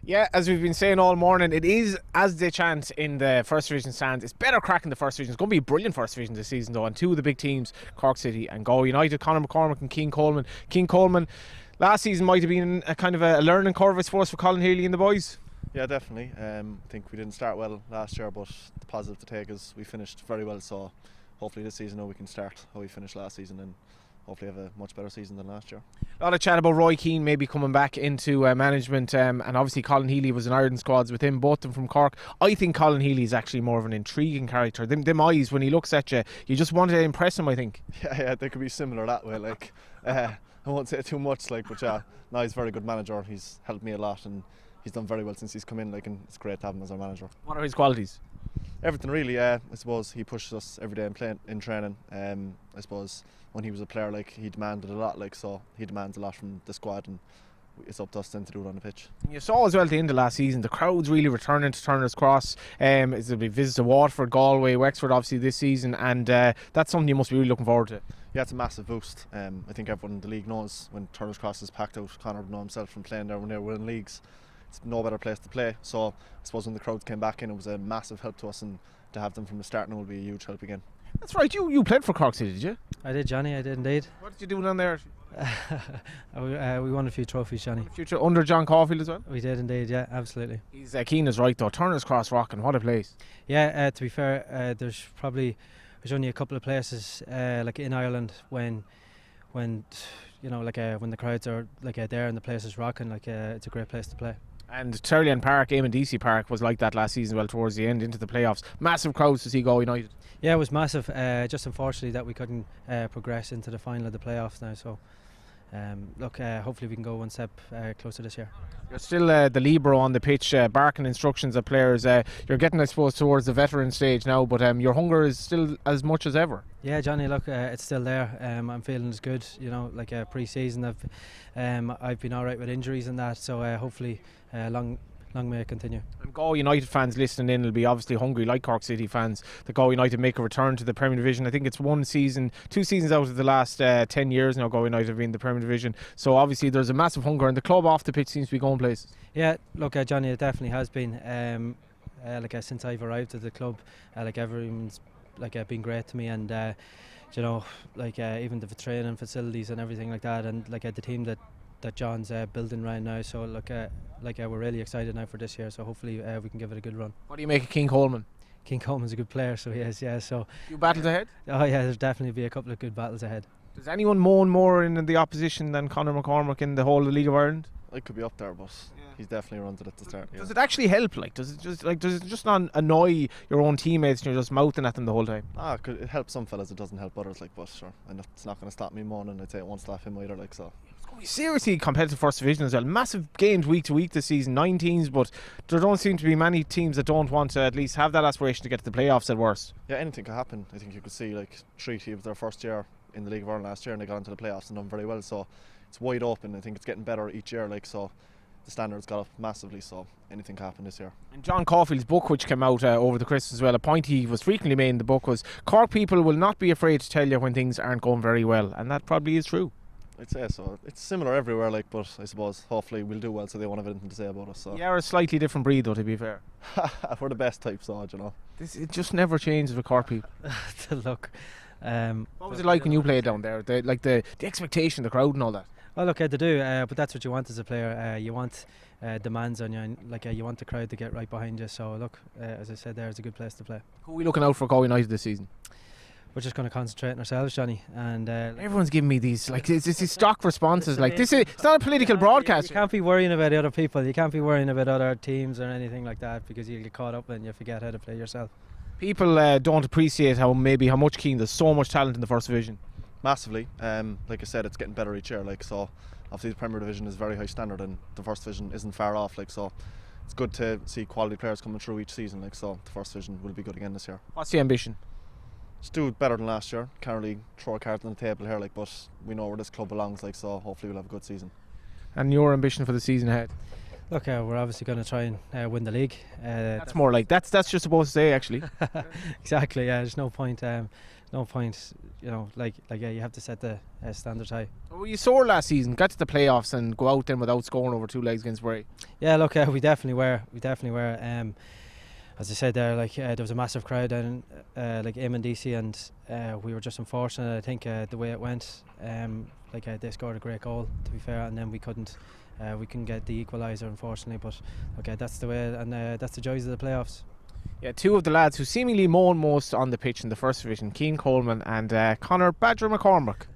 Yeah, as we've been saying all morning, it is, as they chant in the First Division stands, it's better cracking the First Division. It's going to be a brilliant First Division this season, though, and two of the big teams, Cork City and Galway United, Conor McCormack and Cian Coleman. Cian Coleman, last season might have been a kind of a learning curve, I suppose, for Colin Healy and the boys. Yeah, definitely. I think we didn't start well last year, but the positive to take is we finished very well, so hopefully this season we can start how we finished last season and hopefully have a much better season than last year. A lot of chat about Roy Keane maybe coming back into management, and obviously Colin Healy was in Ireland squads with him, both of them from Cork. I think Colin Healy is actually more of an intriguing character. Them eyes, when he looks at you, you just want to impress him, I think. Yeah, they could be similar that way. I won't say too much, but yeah, no, he's a very good manager. He's helped me a lot and he's done very well since he's come in, and it's great to have him as our manager. What are his qualities? Everything really. I suppose he pushes us every day in training. I suppose when he was a player, he demanded a lot, so he demands a lot from the squad, and it's up to us then to do it on the pitch. You saw as well at the end of last season, the crowd's really returning to Turner's Cross. There'll be visits to Waterford, Galway, Wexford obviously this season, and that's something you must be really looking forward to. Yeah, it's a massive boost. I think everyone in the league knows when Turner's Cross is packed out. Conor would know himself from playing there when they were in leagues. It's no better place to play, so I suppose when the crowds came back in, it was a massive help to us, and to have them from the start now will be a huge help again. That's right, you played for Cork City, did you? I did, Johnny, I did indeed. What did you do down there? We won a few trophies, Johnny. Future under John Caulfield as well? We did indeed, yeah, absolutely. He's Keane is right though, Turner's Cross rocking, what a place. Yeah, to be fair, there's only a couple of places in Ireland when the crowds are there and the place is rocking, it's a great place to play. And Terlian Park, Eamon DC Park was like that last season, well, towards the end into the playoffs. Massive crowds to see Galway United. Yeah, it was massive. Just unfortunately that we couldn't progress into the final of the playoffs now. So, hopefully we can go one step closer this year. You're still the libero on the pitch, barking instructions at players. You're getting, I suppose, towards the veteran stage now, but your hunger is still as much as ever. Yeah, Johnny, look, it's still there. I'm feeling as good, pre-season. I've been all right with injuries and that, so hopefully long may it continue. And Galway United fans listening in will be obviously hungry, like Cork City fans, that Galway United make a return to the Premier Division. I think it's 2 seasons out of the last 10 years now Galway United have been in the Premier Division, so obviously there's a massive hunger, and the club off the pitch seems to be going places. Yeah, look, Johnny, it definitely has been. Since I've arrived at the club, everyone's been great to me, and even the training facilities and everything like that, and the team that John's building right now. So we're really excited now for this year. So hopefully we can give it a good run. What do you make of Cian Coleman? Cian Coleman's a good player, so he is. Yeah. So few battles ahead. Oh yeah, there's definitely be a couple of good battles ahead. Does anyone moan more in the opposition than Conor McCormack in the whole of the League of Ireland? I could be up there, but he's definitely runs it at the start. Does it actually help? Does it just not annoy your own teammates and you're just mouthing at them the whole time? It helps some fellas, it doesn't help others. But sure, and it's not going to stop me moaning. I'd say it won't stop him either. So. It's going to be seriously competitive First Division as well. Massive games week to week this season, 9 teams, but there don't seem to be many teams that don't want to at least have that aspiration to get to the playoffs at worst. Yeah, anything could happen. I think you could see 3 teams their first year in the League of Ireland last year, and they got into the playoffs and done very well. So it's wide open. I think it's getting better each year. So the standards got up massively, so anything can happen this year. And John Caulfield's book, which came out over the Christmas as well, a point he was frequently made in the book was Cork people will not be afraid to tell you when things aren't going very well, and that probably is true. I'd say so. It's similar everywhere, but I suppose hopefully we'll do well, so they won't have anything to say about us. So. Yeah, we're a slightly different breed though, to be fair. We're the best type, so it just never changes with Cork people. Look. What was it like when you played down there? The expectation, the crowd and all that? Well, look, they do, but that's what you want as a player. You want demands on you, and you want the crowd to get right behind you. So look, as I said, it's a good place to play. Who are we looking out for Galway United this season? We're just going to concentrate on ourselves, Johnny. And everyone's giving me these it's these stock responses. It's not a political broadcast. You can't be worrying about other people. You can't be worrying about other teams or anything like that, because you get caught up and you forget how to play yourself. People don't appreciate how much Keane. There's so much talent in the First Division. Massively. Like I said, it's getting better each year. So obviously the Premier Division is very high standard, and the First Division isn't far off. So it's good to see quality players coming through each season. So the First Division will be good again this year. What's the ambition? Just do better than last year. Can't really throw a card on the table here, but we know where this club belongs. So hopefully we'll have a good season. And your ambition for the season ahead? Look, we're obviously going to try and win the league. That's more like that's just supposed to say, actually. Exactly. Yeah, there's no point no point, you know, yeah, you have to set the standard high. Were you sore last season? Got to the playoffs and go out then without scoring over 2 legs against Bray. Yeah, look, we definitely were. As I said there, there was a massive crowd and in DC, and we were just unfortunate. I think the way it went, they scored a great goal, to be fair, and then we couldn't get the equaliser, unfortunately. But okay, that's the way, and that's the joys of the playoffs. Yeah, 2 of the lads who seemingly moan most on the pitch in the first division, Cian Coleman and Conor Badger McCormack.